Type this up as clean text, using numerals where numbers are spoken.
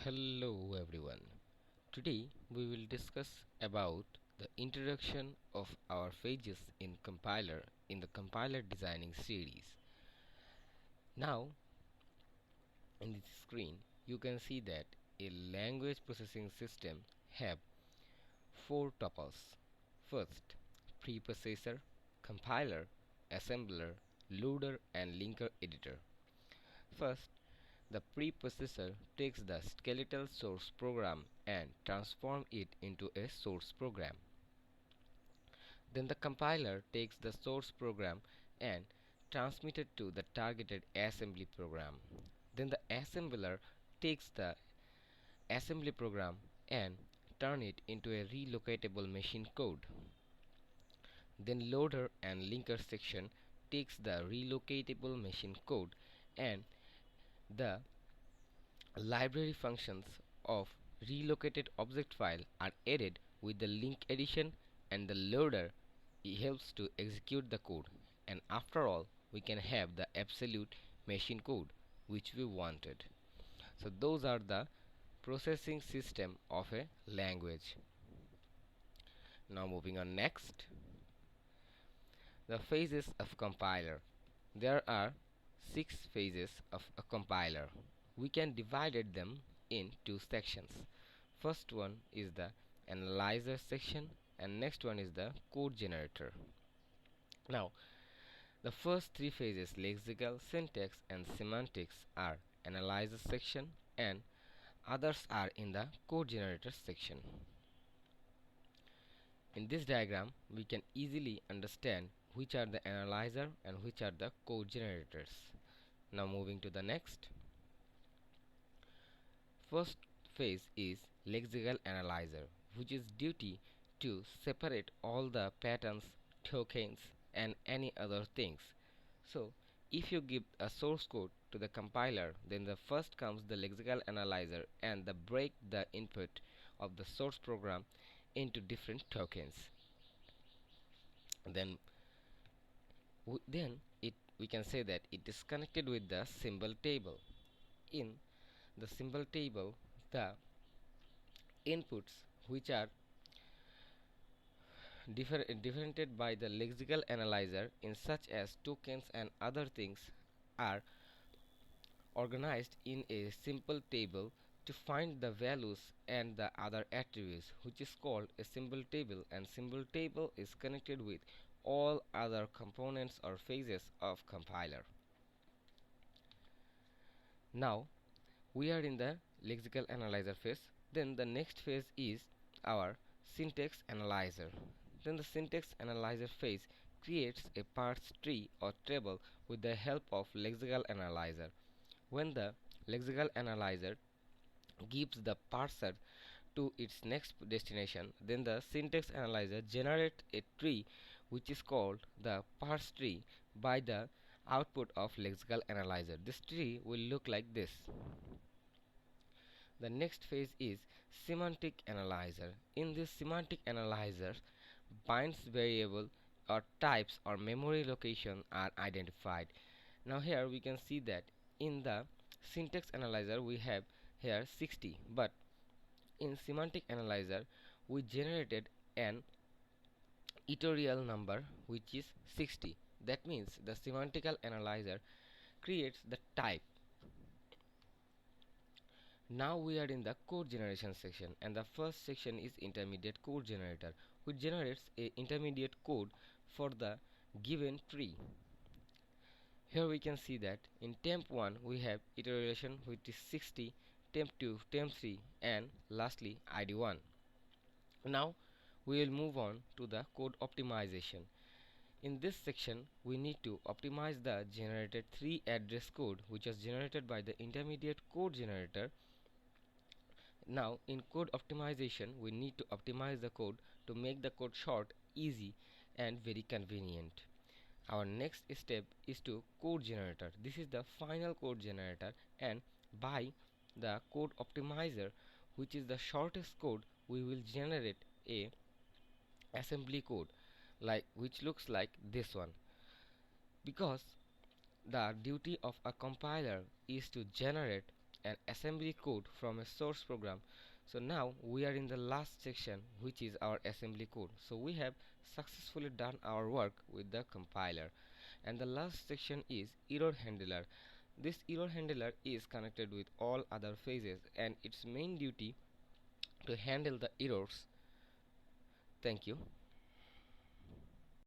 Hello everyone. Today we will discuss about the introduction of our phases in compiler in the compiler designing series. Now in this screen you can see that a language processing system have four tuples. First, preprocessor, compiler, assembler, loader and linker editor. First, the preprocessor takes the skeletal source program and transforms it into a source program. Then the compiler takes the source program and transmits it to the targeted assembly program. Then the assembler takes the assembly program and turn it into a relocatable machine code. Then loader and linker section takes the relocatable machine code and the library functions of relocated object file are added with the link addition, and the loader helps to execute the code, and after all we can have the absolute machine code which we wanted. So those are the processing system of a language. Now moving on, next, the phases of compiler. There are 6 phases of a compiler. We can divide them in two sections. First one is the analyzer section and next one is the code generator. Now the first three phases, lexical, syntax and semantics, are analyzer section and others are in the code generator section. In this diagram we can easily understand which are the analyzer and which are the code generators. Now moving to the next. First phase is lexical analyzer, which is duty to separate all the patterns, tokens and any other things. So if you give a source code to the compiler, then the first comes the lexical analyzer and the break the input of the source program into different tokens. Then we can say that it is connected with the symbol table. In the symbol table, the inputs which are differentiated by the lexical analyzer in such as tokens and other things are organized in a simple table to find the values and the other attributes, which is called a symbol table, and symbol table is connected with all other components or phases of compiler. Now we are in the lexical analyzer phase. Then the next phase is our syntax analyzer. Then the syntax analyzer phase creates a parse tree or table with the help of lexical analyzer. When the lexical analyzer gives the parser to its next destination, then the syntax analyzer generates a tree which is called the parse tree by the output of lexical analyzer. This tree will look like this. The next phase is semantic analyzer. In this semantic analyzer, binds variable or types or memory location are identified. Now here we can see that in the syntax analyzer we have here 60, but in semantic analyzer we generated an iterable number which is 60. That means the semantic analyzer creates the type. Now we are in the code generation section, and the first section is intermediate code generator, which generates a intermediate code for the given tree. Here we can see that in temp 1 we have iteration which is 60, temp 2, temp 3 and lastly id 1. Now we will move on to the code optimization. In this section we need to optimize the generated 3 address code which was generated by the intermediate code generator. Now in code optimization we need to optimize the code to make the code short, easy and very convenient. Our next step is to code generator. This is the final code generator, and by the code optimizer, which is the shortest code, we will generate a assembly code like which looks like this one. Because the duty of a compiler is to generate an assembly code from a source program. So now we are in the last section, which is our assembly code. So we have successfully done our work with the compiler, and the last section is error handler. This error handler is connected with all other phases, and its main duty to handle the errors. Thank you.